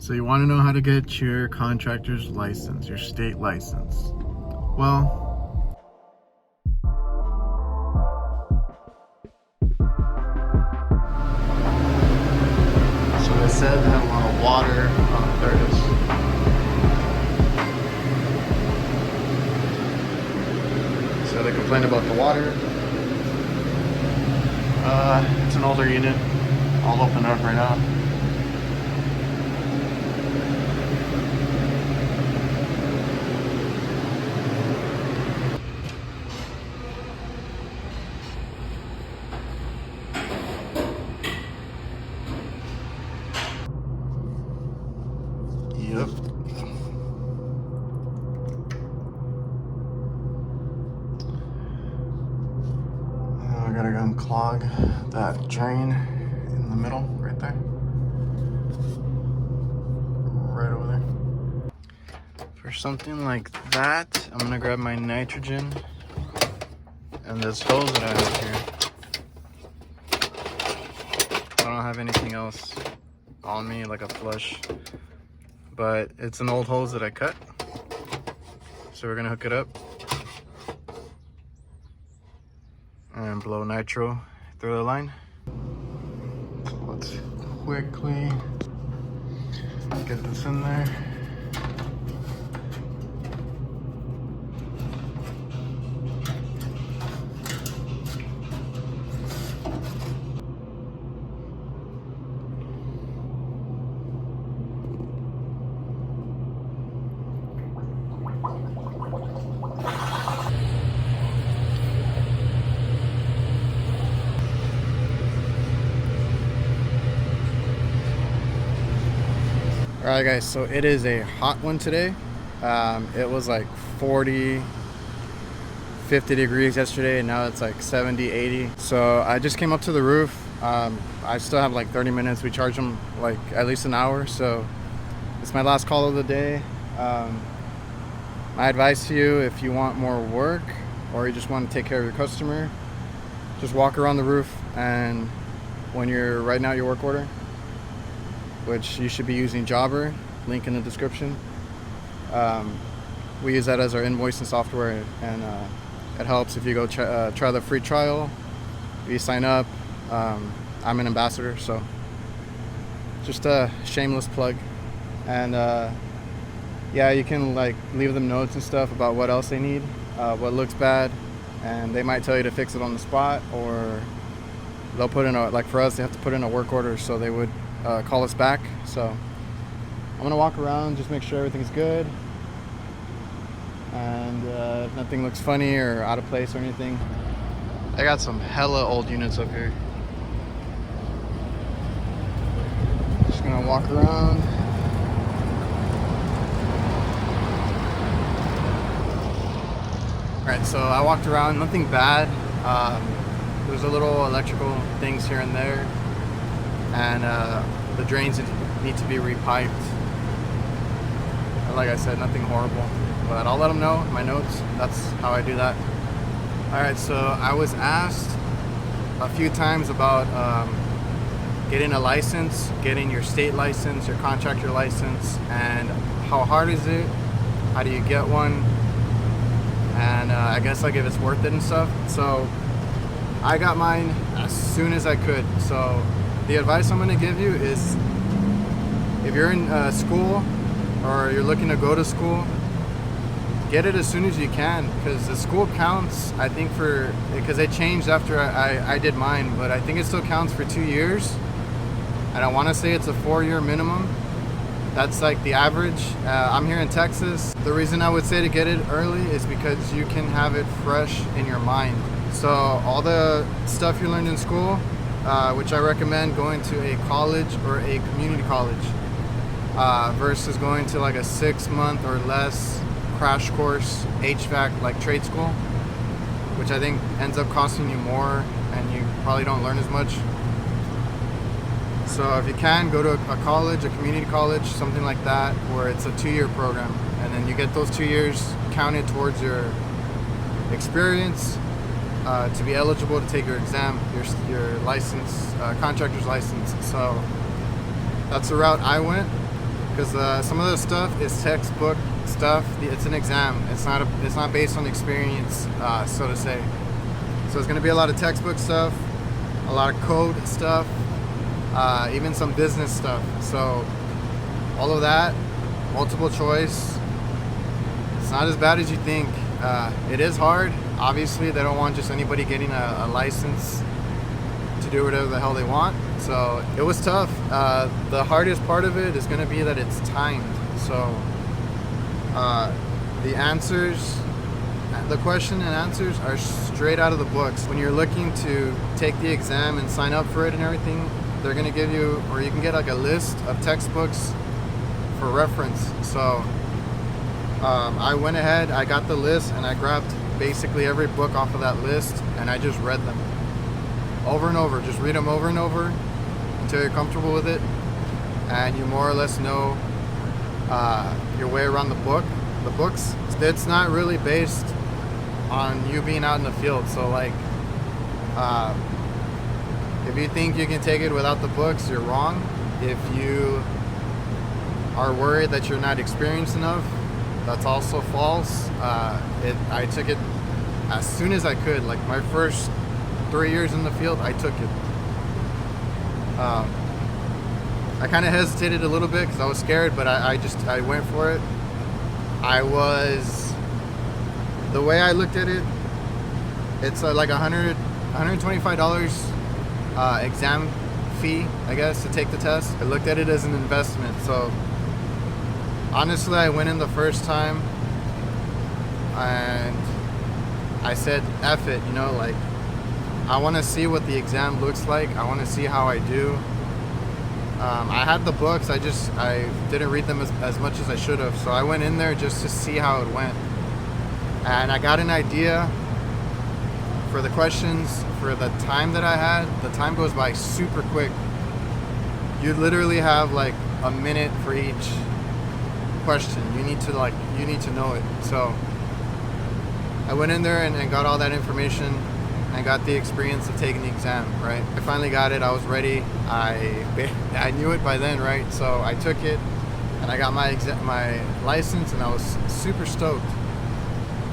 So you want to know how to get your contractor's license, your state license. Well, so they said they have a lot of water. Oh, there it is. So they complained about the water. It's an older unit. I'll open it up right now. Yep. I gotta go unclog that drain in the middle, right there. Right over there. For something like that, I'm gonna grab my nitrogen and this hose that I have here. I don't have anything else on me, like a flush. But it's an old hose that I cut, so we're gonna hook it up and blow nitro through the line. So let's quickly get this in there. Alright guys, so it is a hot one today. It was like 40, 50 degrees yesterday, and now it's like 70, 80. So I just came up to the roof. I still have like 30 minutes. We charge them like at least an hour, so it's my last call of the day. My advice to you, if you want more work or you just want to take care of your customer, just walk around the roof, and when you're writing out your work order, which you should be using Hvacr, link in the description. We use that as our invoicing software, and it helps if you go try the free trial. If you sign up, I'm an ambassador, so just a shameless plug. And yeah, you can like leave them notes and stuff about what else they need, what looks bad, and they might tell you to fix it on the spot, or they'll put in a, like for us, they have to put in a work order, so they would call us back. So I'm gonna walk around, just make sure everything's good, and if nothing looks funny or out of place or anything. I got some hella old units up here. Just gonna walk around. Alright, so I walked around, nothing bad. There's a little electrical things here and there, and the drains need to be repiped. And like I said, nothing horrible, but I'll let them know in my notes. That's how I do that. Alright, so I was asked a few times about getting a license, getting your state license, your contractor license, and how hard is it? How do you get one? And I guess like if it's worth it and stuff. So I got mine as soon as I could. So the advice I'm going to give you is, if you're in school or you're looking to go to school, get it as soon as you can, because the school counts, I think, for, because they changed after I did mine, but I think it still counts for 2 years, and I want to say it's a 4-year minimum. That's like the average. I'm here in Texas. The reason I would say to get it early is because you can have it fresh in your mind. So all the stuff you learned in school, which I recommend going to a college or a community college, versus going to like a 6-month or less crash course HVAC like trade school, which I think ends up costing you more and you probably don't learn as much. So if you can, go to a college, a community college, something like that, where it's a 2-year program, and then you get those 2 years counted towards your experience to be eligible to take your exam, your license, contractor's license. So that's the route I went, because some of the stuff is textbook stuff. It's an exam. It's not based on experience, so to say. So it's going to be a lot of textbook stuff, a lot of code stuff, even some business stuff. So all of that, multiple choice. It's not as bad as you think. It is hard. Obviously, they don't want just anybody getting a license to do whatever the hell they want. So it was tough. The hardest part of it is going to be that it's timed. So the question and answers are straight out of the books. When you're looking to take the exam and sign up for it and everything, they're going to give you, or you can get like a list of textbooks for reference. So I went ahead, I got the list, and I grabbed basically every book off of that list, and I just read them over and over. Just read them over and over until you're comfortable with it, and you more or less know your way around the books. It's not really based on you being out in the field. So like, if you think you can take it without the books, you're wrong. If you are worried that you're not experienced enough, that's also false. I took it as soon as I could. Like my first 3 years in the field, I took it. I kind of hesitated a little bit because I was scared, but I went for it. The way I looked at it, it's like $125 exam fee, I guess, to take the test. I looked at it as an investment. So honestly, I went in the first time and I said, F it, like, I want to see what the exam looks like. I want to see how I do. I had the books, I didn't read them as much as I should have. So I went in there just to see how it went. And I got an idea for the questions, for the time that I had. The time goes by super quick. You literally have like a minute for each question. You need to know it. So I went in there and got all that information and got the experience of taking the exam, right? I finally got it. I was ready. I knew it by then, right? So I took it and I got my license, and I was super stoked.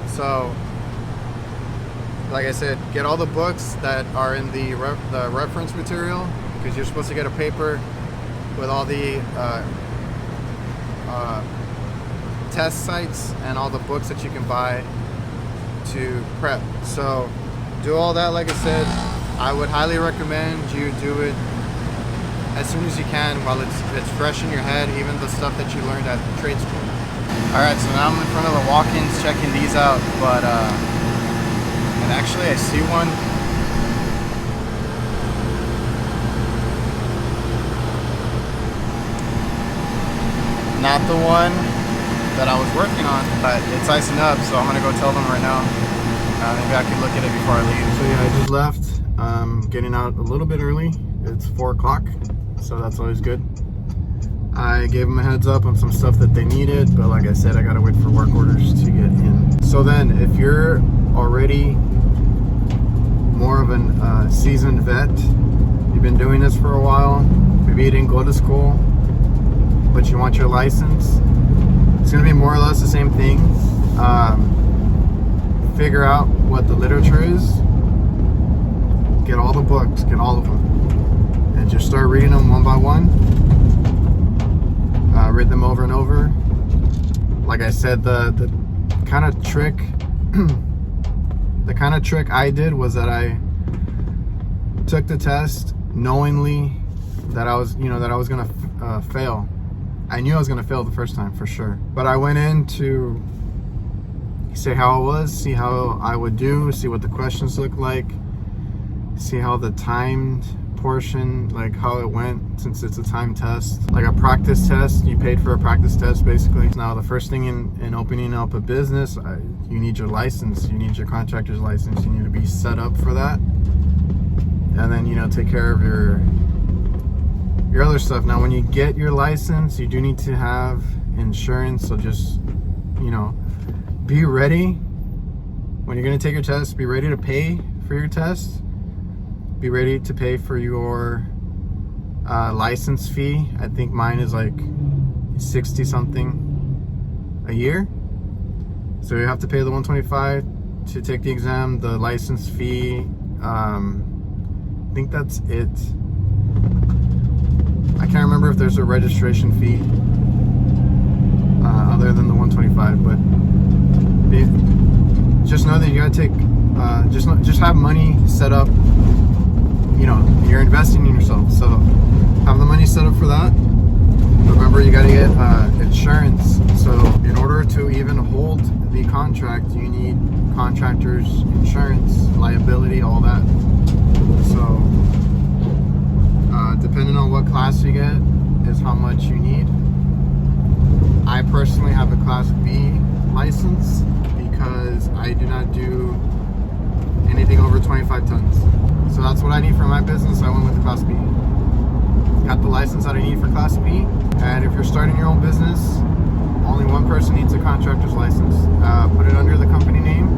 So like I said, get all the books that are in the reference material, because you're supposed to get a paper with all the test sites and all the books that you can buy to prep. So do all that. Like I said, I would highly recommend you do it as soon as you can while it's fresh in your head, even the stuff that you learned at trade school. Alright, so now I'm in front of the walk-ins checking these out, but and actually I see one. Not the one that I was working on, but it's icing up, so I'm gonna go tell them right now. Maybe I can look at it before I leave. So yeah, I just left. Getting out a little bit early. It's 4 o'clock, so that's always good. I gave them a heads up on some stuff that they needed, but like I said, I gotta wait for work orders to get in. So then, if you're already more of a seasoned vet, you've been doing this for a while, maybe you didn't go to school, but you want your license, it's gonna be more or less the same thing. Figure out what the literature is, get all the books, get all of them, and just start reading them one by one. Read them over and over. Like I said, the kind of trick I did was that I took the test knowingly that I was gonna fail. I knew I was gonna fail the first time for sure, but I went in to see how it was, see how I would do, see what the questions looked like, see how the timed portion, like how it went, since it's a time test, like a practice test. You paid for a practice test basically. Now the first thing in opening up a business, you need your license, you need your contractor's license, you need to be set up for that, and then take care of your other stuff. Now when you get your license, you do need to have insurance, so just be ready when you're going to take your test. Be ready to pay for your test. Be ready to pay for your license fee. I think mine is like 60 something a year. So you have to pay the 125 to take the exam, the license fee. I think that's it. I can't remember if there's a registration fee other than the 125, but just know that you gotta take, just have money set up. You know, you're investing in yourself, so have the money set up for that. Remember, you gotta get insurance. So in order to even hold the contract, you need contractors insurance, liability, all that. So depending on what class you get is how much you need. I personally have a class B license because I do not do anything over 25 tons. So that's what I need for my business. I went with the class B. Got the license that I need for class B. And if you're starting your own business, only one person needs a contractor's license. Put it under the company name,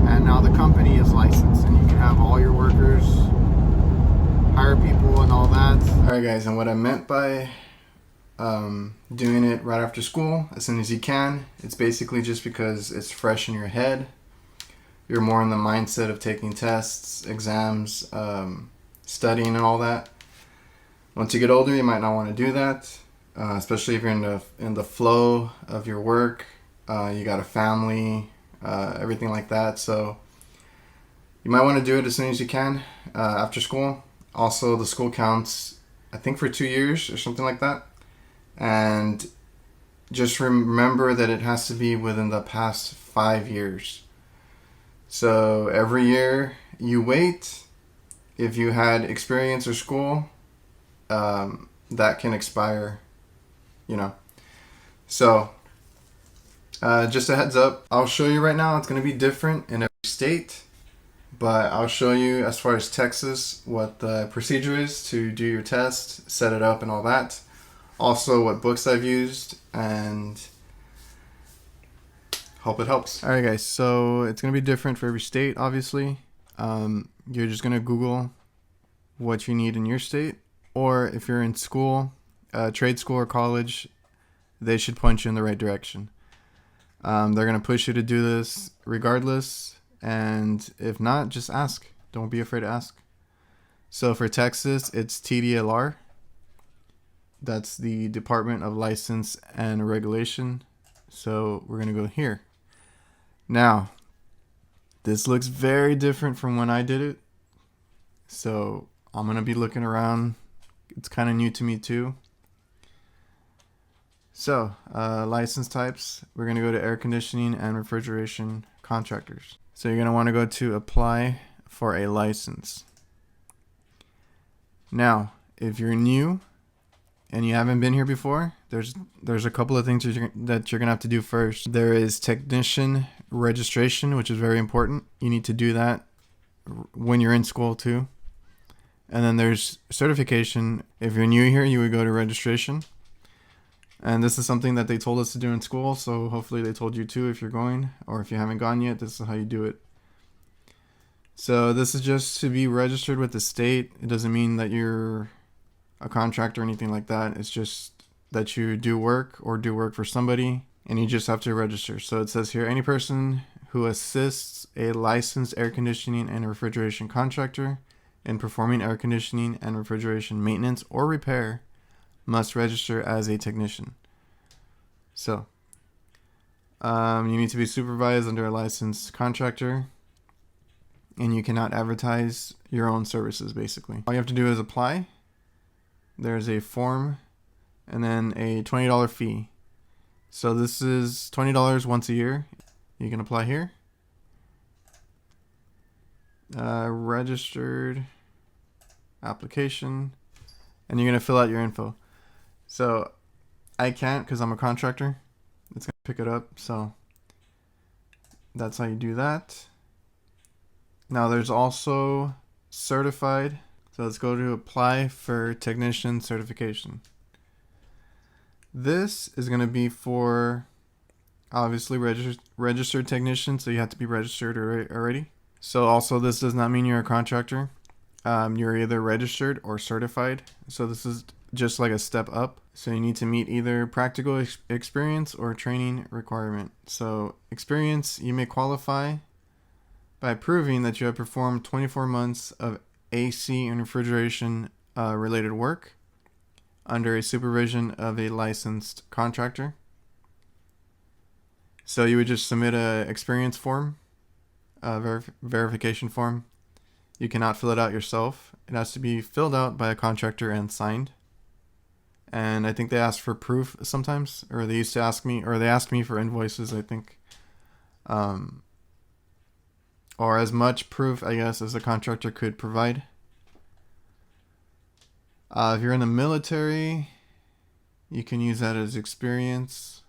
and now the company is licensed, and you can have all your workers, hire people, and all that. All right, guys, and what I meant by doing it right after school, as soon as you can, it's basically just because it's fresh in your head. You're more in the mindset of taking tests, exams, studying, and all that. Once you get older, you might not want to do that, especially if you're in the flow of your work. You got a family, everything like that. So you might want to do it as soon as you can after school. Also, the school counts, I think, for 2 years or something like that. And just remember that it has to be within the past 5 years. So every year you wait, if you had experience or school, that can expire, you know. So just a heads up, I'll show you right now. It's going to be different in every state, but I'll show you as far as Texas what the procedure is to do your test, set it up, and all that. Also what books I've used, and hope it helps. Alright guys, so it's going to be different for every state, obviously. You're just going to Google what you need in your state, or if you're in school, trade school or college, they should point you in the right direction. They're going to push you to do this regardless, and if not, just ask. Don't be afraid to ask. So for Texas, it's TDLR. That's the Department of License and Regulation. So we're going to go here. Now, this looks very different from when I did it. So I'm going to be looking around. It's kind of new to me too. So, license types. We're going to go to air conditioning and refrigeration contractors. So you're going to want to go to apply for a license. Now, if you're new and you haven't been here before, there's a couple of things that you're going to have to do first. There is technician registration, which is very important. You need to do that when you're in school too. And then there's certification. If you're new here, you would go to registration. And this is something that they told us to do in school, so hopefully they told you too if you're going, or if you haven't gone yet, this is how you do it. So this is just to be registered with the state. It doesn't mean that you're a contractor or anything like that. It's just that you do work or do work for somebody, and you just have to register. So it says here, any person who assists a licensed air conditioning and refrigeration contractor in performing air conditioning and refrigeration maintenance or repair must register as a technician. So you need to be supervised under a licensed contractor, and you cannot advertise your own services. Basically, all you have to do is apply. There's a form and then a $20 fee. So this is $20 once a year. You can apply here. Registered application, and you're going to fill out your info. So I can't because I'm a contractor. It's going to pick it up. So that's how you do that. Now there's also certified. So let's go to apply for technician certification. This is going to be for obviously registered technician. So you have to be registered already. So also this does not mean you're a contractor. You're either registered or certified. So this is just like a step up. So you need to meet either practical experience or training requirement. So experience, you may qualify by proving that you have performed 24 months of AC and refrigeration related work under a supervision of a licensed contractor. So you would just submit a experience form, a verification form. You cannot fill it out yourself. It has to be filled out by a contractor and signed. And I think they ask for proof sometimes, or they used to ask me, or they asked me for invoices, I think. Or as much proof, I guess, as the contractor could provide. If you're in the military, you can use that as experience.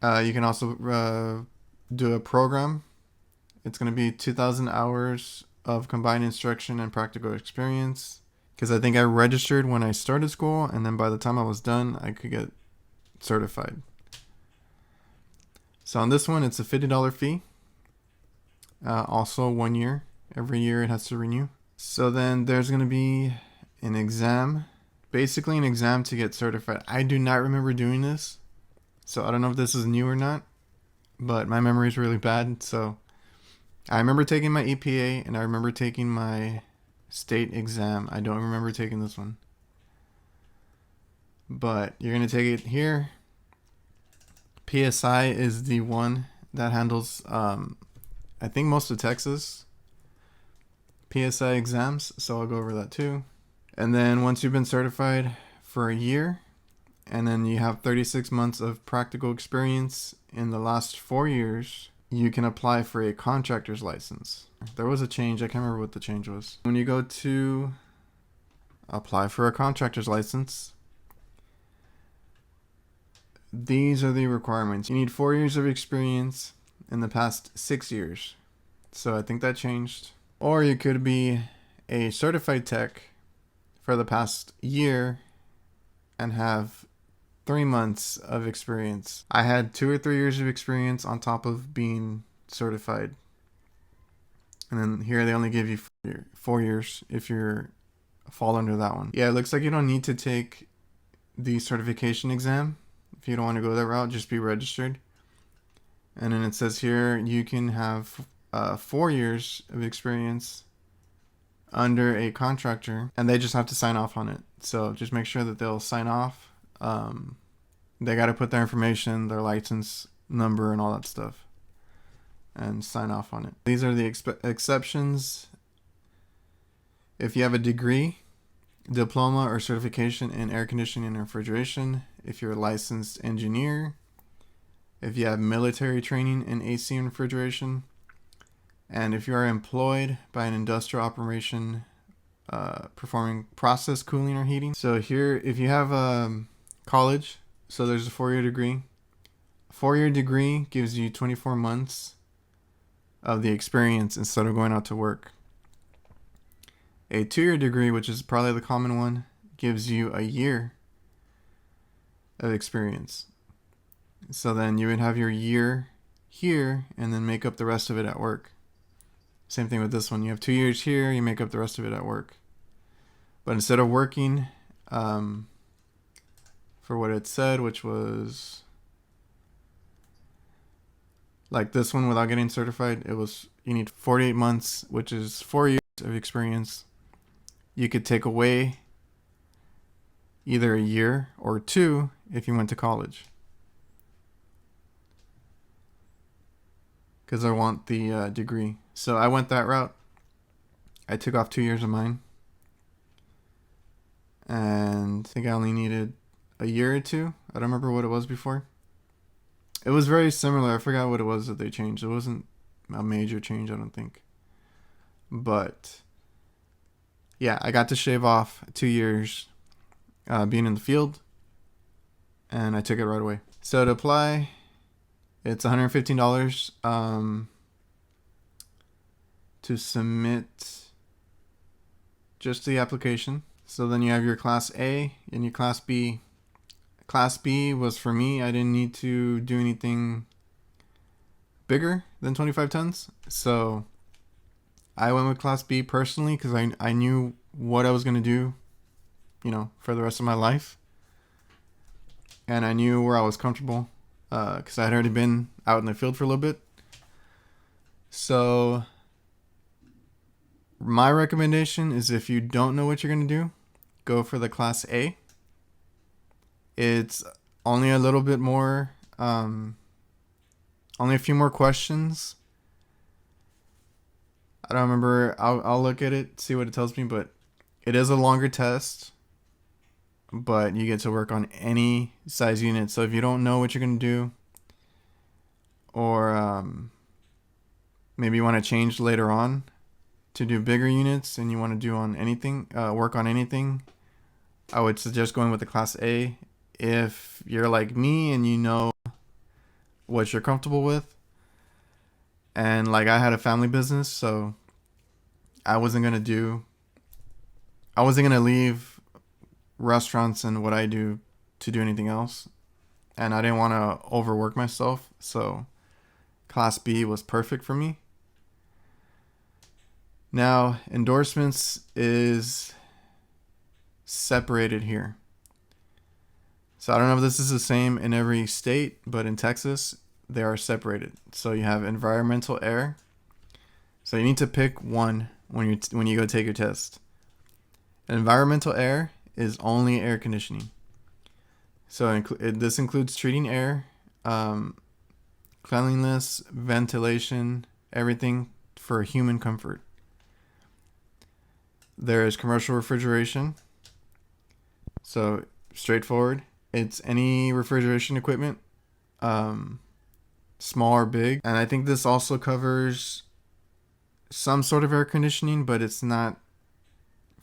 You can also do a program. It's going to be 2,000 hours of combined instruction and practical experience. Because I think I registered when I started school, and then by the time I was done, I could get certified. So on this one, it's a $50 fee. Also 1 year. Every year it has to renew. So then there's going to be an exam. Basically an exam to get certified. I do not remember doing this. So I don't know if this is new or not. But my memory is really bad. So I remember taking my EPA and I remember taking my state exam. I don't remember taking this one. But you're going to take it here. PSI is the one that handles, I think, most of Texas PSI exams. So I'll go over that too. And then once you've been certified for a year, and then you have 36 months of practical experience in the last 4 years, you can apply for a contractor's license. There was a change. I can't remember what the change was. When you go to apply for a contractor's license, these are the requirements. You need 4 years of experience in the past 6 years. So I think that changed. Or you could be a certified tech for the past year and have 3 months of experience. I had 2 or 3 years of experience on top of being certified. And then here they only give you 4 years if you're fall under that one. Yeah, it looks like you don't need to take the certification exam. If you don't want to go that route, just be registered. And then it says here you can have 4 years of experience under a contractor, and they just have to sign off on it. So just make sure that they'll sign off. They got to put their information, their license number, and all that stuff, and sign off on it. These are the exceptions. If you have a degree, diploma, or certification in air conditioning and refrigeration, if you're a licensed engineer, if you have military training in AC and refrigeration, and if you are employed by an industrial operation performing process cooling or heating. So here, if you have college, so there's a 4-year degree. A 4-year degree gives you 24 months of the experience instead of going out to work. A 2-year degree, which is probably the common one, gives you a year of experience. So then you would have your year here and then make up the rest of it at work. Same thing with this one. You have 2 years here, you make up the rest of it at work. But instead of working for what it said, which was like this one without getting certified, it was you need 48 months, which is 4 years of experience. You could take away either a year or 2 if you went to college. Because I want the degree. So I went that route. I took off 2 years of mine. And I think I only needed a year or 2. I don't remember what it was before. It was very similar. I forgot what it was that they changed. It wasn't a major change, I don't think. But yeah, I got to shave off 2 years being in the field. And I took it right away. So to apply, it's $115 to submit just the application. So then you have your Class A and your Class B. Class B was for me. I didn't need to do anything bigger than 25 tons. So I went with Class B personally because I knew what I was going to do for the rest of my life. And I knew where I was comfortable because I had already been out in the field for a little bit. So my recommendation is, if you don't know what you're going to do, go for the Class A. It's only a little bit more, only a few more questions. I don't remember. I'll look at it, see what it tells me, but it is a longer test. But you get to work on any size unit. So if you don't know what you're going to do, or maybe you want to change later on to do bigger units and you want to do on anything, work on anything, I would suggest going with the Class A. If you're like me and you know what you're comfortable with, and like I had a family business, so I wasn't going to leave restaurants and what I do to do anything else, and I didn't want to overwork myself, so Class B was perfect for me. Now, endorsements is separated here. So I don't know if this is the same in every state, but in Texas, they are separated. So you have environmental air. So you need to pick one when you go take your test. Environmental air is only air conditioning. So this includes treating air, cleanliness, ventilation, everything for human comfort. There is commercial refrigeration. So straightforward. It's any refrigeration equipment, small or big. And I think this also covers some sort of air conditioning, but it's not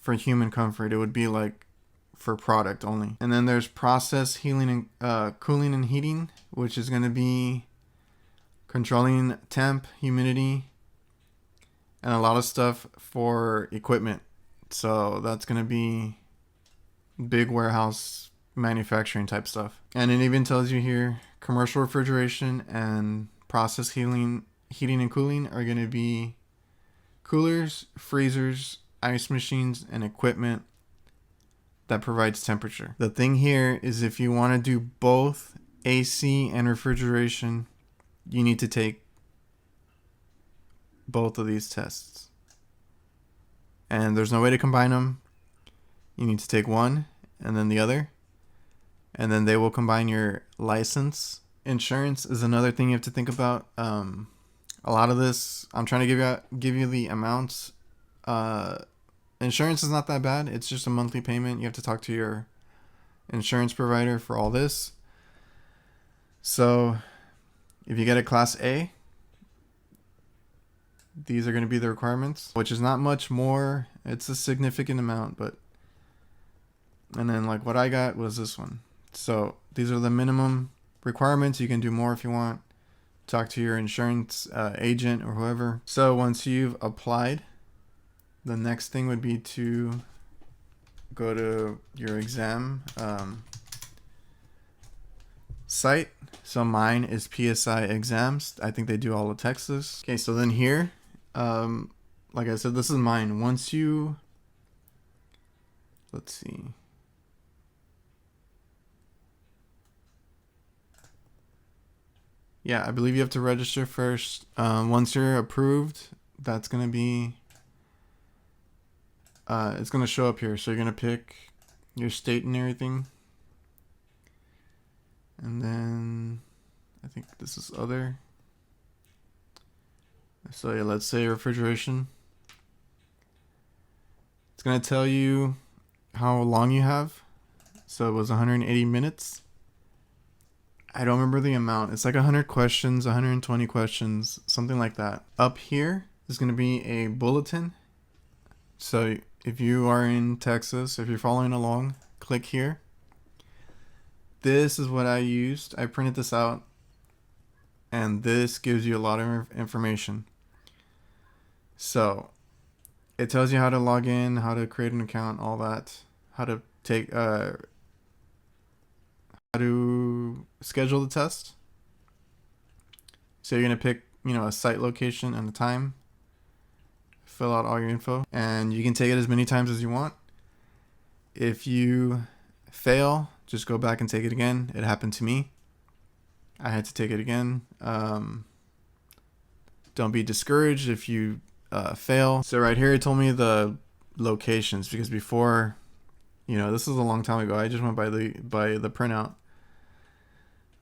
for human comfort. It would be like for product only. And then there's process healing and cooling and heating, which is going to be controlling temp, humidity, and a lot of stuff for equipment. So that's going to be big warehouse manufacturing type stuff. And it even tells you here, commercial refrigeration and process heating and cooling are going to be coolers, freezers, ice machines, and equipment that provides temperature. The thing here is, if you want to do both AC and refrigeration, you need to take both of these tests. And there's no way to combine them. You need to take one and then the other, and then they will combine your license. Insurance is another thing you have to think about. A lot of this, I'm trying to give you the amounts. Insurance is not that bad. It's just a monthly payment. You have to talk to your insurance provider for all this. So if you get a Class A, these are going to be the requirements, which is not much more. It's a significant amount, but, and then like what I got was this one. So these are the minimum requirements. You can do more if you want. Talk to your insurance agent or whoever. So once you've applied, the next thing would be to go to your exam site. So mine is PSI Exams. I think they do all of Texas. Okay, so then here, like I said, this is mine. Once you, let's see. Yeah, I believe you have to register first. Once you're approved, that's going to be, it's going to show up here. So you're going to pick your state and everything. And then I think this is other. So yeah, let's say refrigeration. It's going to tell you how long you have. So it was 180 minutes. I don't remember the amount. It's like 100 questions, 120 questions, something like that. Up here is going to be a bulletin. So if you are in Texas, if you're following along, click here. This is what I used. I printed this out, and this gives you a lot of information. So it tells you how to log in, how to create an account, all that, how to take, how to schedule the test. So you're going to pick, a site location and a time, fill out all your info, and you can take it as many times as you want. If you fail, just go back and take it again. It happened to me. I had to take it again. Don't be discouraged if you fail. So right here it told me the locations, because before, this was a long time ago. I just went by the printout.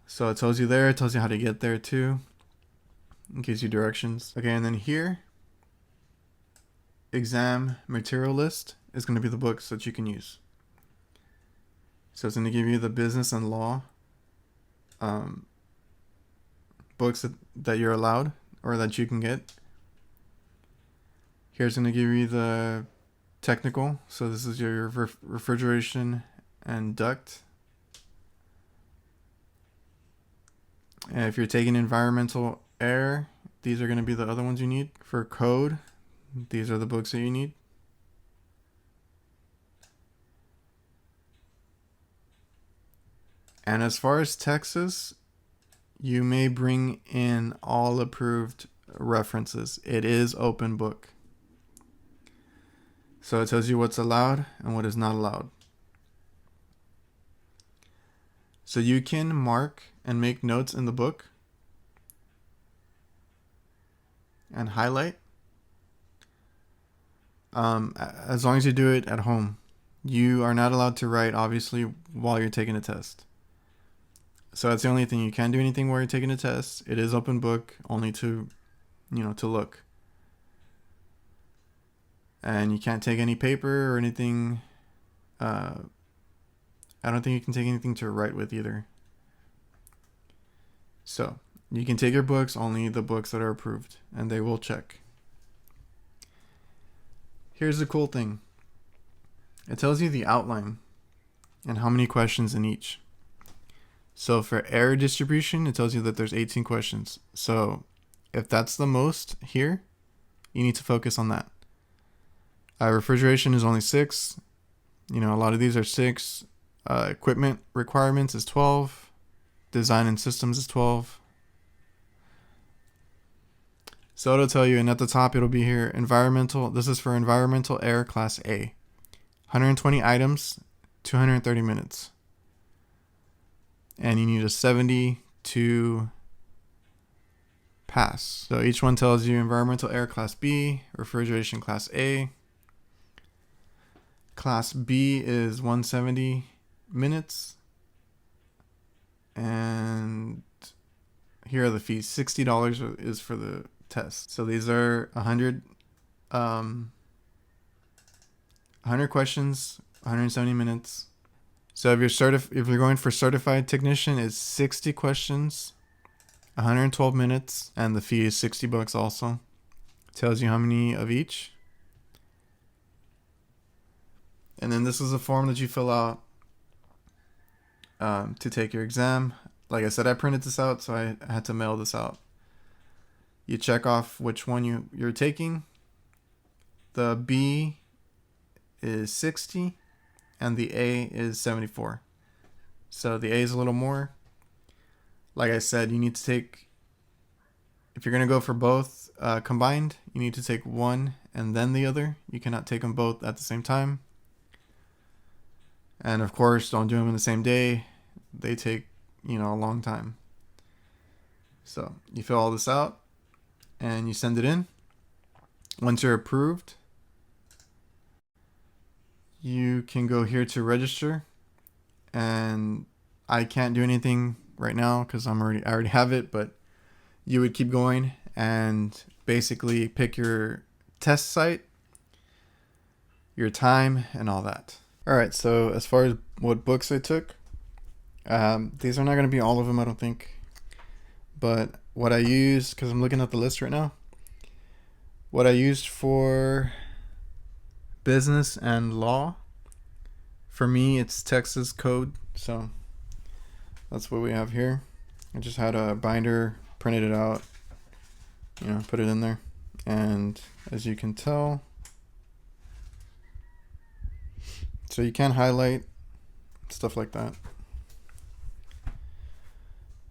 So it tells you there. It tells you how to get there too. It gives you directions. Okay, and then here, exam material list is going to be the books that you can use. So it's going to give you the business and law books that you're allowed or that you can get. Here's going to give you the technical. So this is your refrigeration and duct. And if you're taking environmental air, these are going to be the other ones you need. For code, these are the books that you need. And as far as Texas, you may bring in all approved references. It is open book. So it tells you what's allowed and what is not allowed. So you can mark and make notes in the book and highlight, as long as you do it at home. You are not allowed to write, obviously, while you're taking a test. So that's the only thing. You can't do anything while you're taking a test. It is open book, only to look. And you can't take any paper or anything. I don't think you can take anything to write with either. So you can take your books, only the books that are approved, and they will check. Here's the cool thing. It tells you the outline and how many questions in each. So for error distribution, it tells you that there's 18 questions. So if that's the most here, you need to focus on that. Refrigeration is only 6. A lot of these are 6. Equipment requirements is 12. Design and systems is 12. So it'll tell you, and at the top it'll be here, environmental. This is for environmental air class A. 120 items, 230 minutes. And you need a 70 to pass. So each one tells you environmental air class B, refrigeration class A. Class B is 170 minutes. And here are the fees. $60 is for the test. So these are 100 questions, 170 minutes. So if you're going for certified technician, it's 60 questions, 112 minutes, and the fee is $60 also. Tells you how many of each. And then this is a form that you fill out to take your exam. Like I said, I printed this out, so I had to mail this out. You check off which one you're taking. The B is 60 and the A is 74. So the A is a little more. Like I said, you need to take, if you're going to go for both combined, you need to take one and then the other. You cannot take them both at the same time. And of course, don't do them in the same day. They take, a long time. So you fill all this out and you send it in. Once you're approved, you can go here to register. And I can't do anything right now because I already have it, but you would keep going and basically pick your test site, your time, and all that. All right, so as far as what books I took, these are not going to be all of them, I don't think. But what I used, because I'm looking at the list right now, what I used for business and law, for me, it's Texas code. So that's what we have here. I just had a binder, printed it out, put it in there. And as you can tell, so you can highlight stuff like that.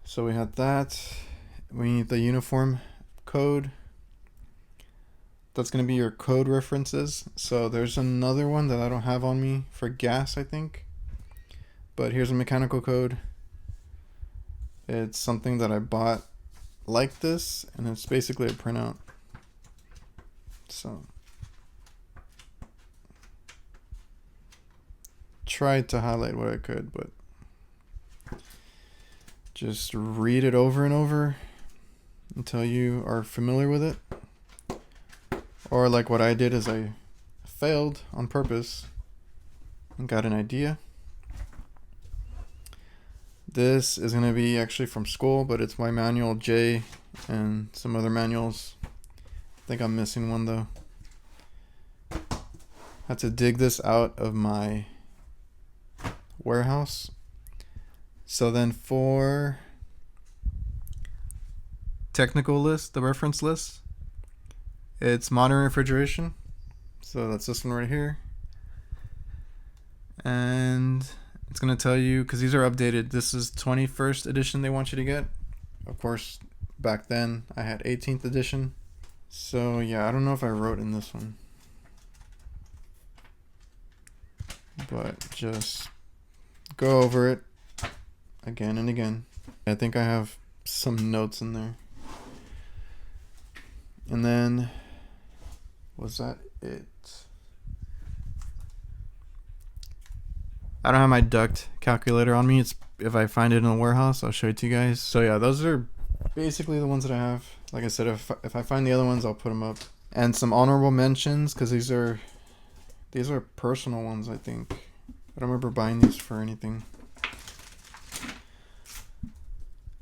So we had that. We need the uniform code. That's going to be your code references. So there's another one that I don't have on me for gas, I think. But here's a mechanical code. It's something that I bought like this, and it's basically a printout. So tried to highlight what I could, but just read it over and over until you are familiar with it. Or like what I did is I failed on purpose and got an idea. This is going to be actually from school, but it's my manual J and some other manuals. I think I'm missing one though. Had to dig this out of my warehouse. So then for technical list, the reference list, it's modern refrigeration. So that's this one right here. And it's going to tell you, because these are updated, this is 21st edition they want you to get. Of course, back then I had 18th edition. So yeah, I don't know if I wrote in this one, but just go over it again and again. I think I have some notes in there. And then, was that it? I don't have my duct calculator on me. It's if I find it in the warehouse, I'll show it to you guys. So yeah, those are basically the ones that I have. Like I said, if I find the other ones, I'll put them up. And some honorable mentions, because these are personal ones, I think. I don't remember buying these for anything.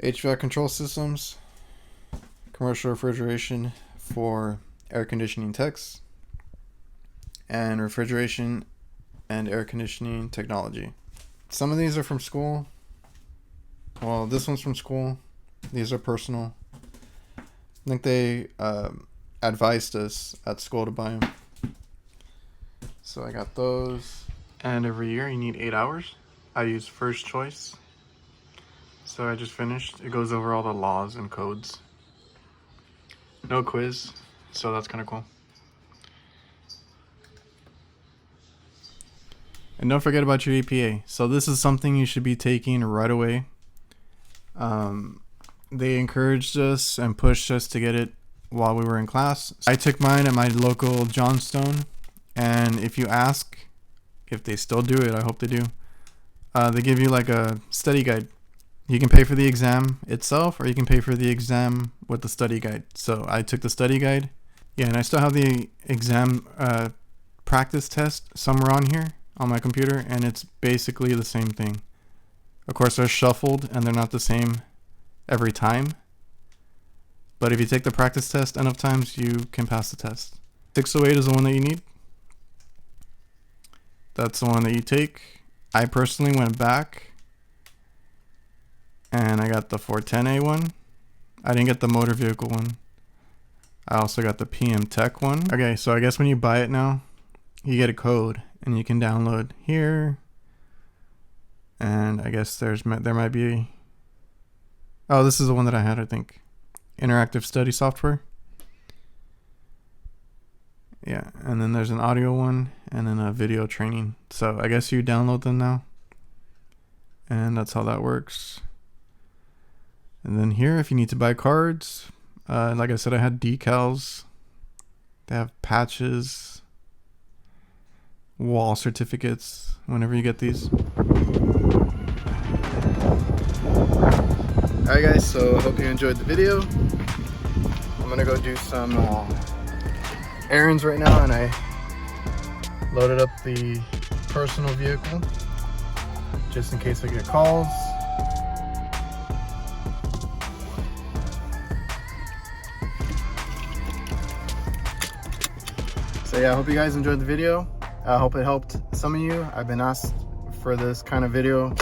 HVAC control systems, commercial refrigeration for air conditioning techs, and refrigeration and air conditioning technology. Some of these are from school. Well, this one's from school. These are personal. I think they advised us at school to buy them. So I got those. And every year you need 8 hours. I use first choice. So I just finished. It goes over all the laws and codes. No quiz, so that's kind of cool. And don't forget about your EPA. So this is something you should be taking right away. They encouraged us and pushed us to get it while we were in class. I took mine at my local Johnstone, and if you ask if they still do it, I hope they do, they give you like a study guide. You can pay for the exam itself, or you can pay for the exam with the study guide. So I took the study guide. Yeah, and I still have the exam practice test somewhere on here on my computer, and it's basically the same thing. Of course, they're shuffled and they're not the same every time. But if you take the practice test enough times, you can pass the test. 608 is the one that you need. That's the one that you take. I personally went back and I got the 410A one. I didn't get the motor vehicle one. I also got the PM Tech one. Okay, so I guess when you buy it now, you get a code and you can download here. And I guess there might be, oh, this is the one that I had, I think. Interactive study software. Yeah, and then there's an audio one and then a video training. So I guess you download them now. And that's how that works. And then here, if you need to buy cards, like I said, I had decals. They have patches, wall certificates, whenever you get these. Alright guys, so I hope you enjoyed the video. I'm gonna go do some errands right now, and I loaded up the personal vehicle just in case I get calls. So yeah, I hope you guys enjoyed the video. I hope it helped some of you. I've been asked for this kind of video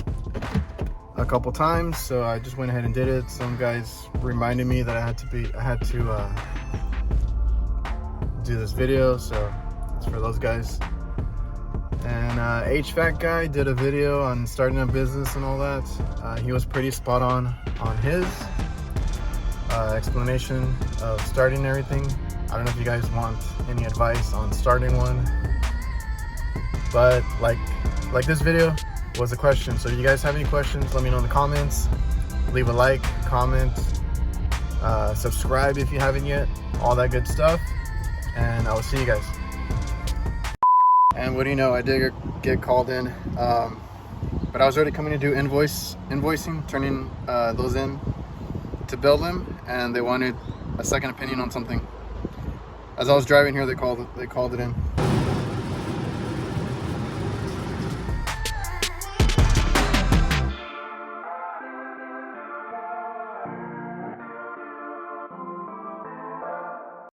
a couple times, so I just went ahead and did it. Some guys reminded me that I had to do this video, so it's for those guys. And HVAC guy did a video on starting a business and all that. He was pretty spot on his explanation of starting everything. I don't know if you guys want any advice on starting one, but like this video was a question. So if you guys have any questions, let me know in the comments. Leave a like, comment, subscribe if you haven't yet, all that good stuff, and I will see you guys. And what do you know, I did get called in, but I was already coming to do invoicing, turning those in to bill them, and they wanted a second opinion on something. As I was driving here, they called it in.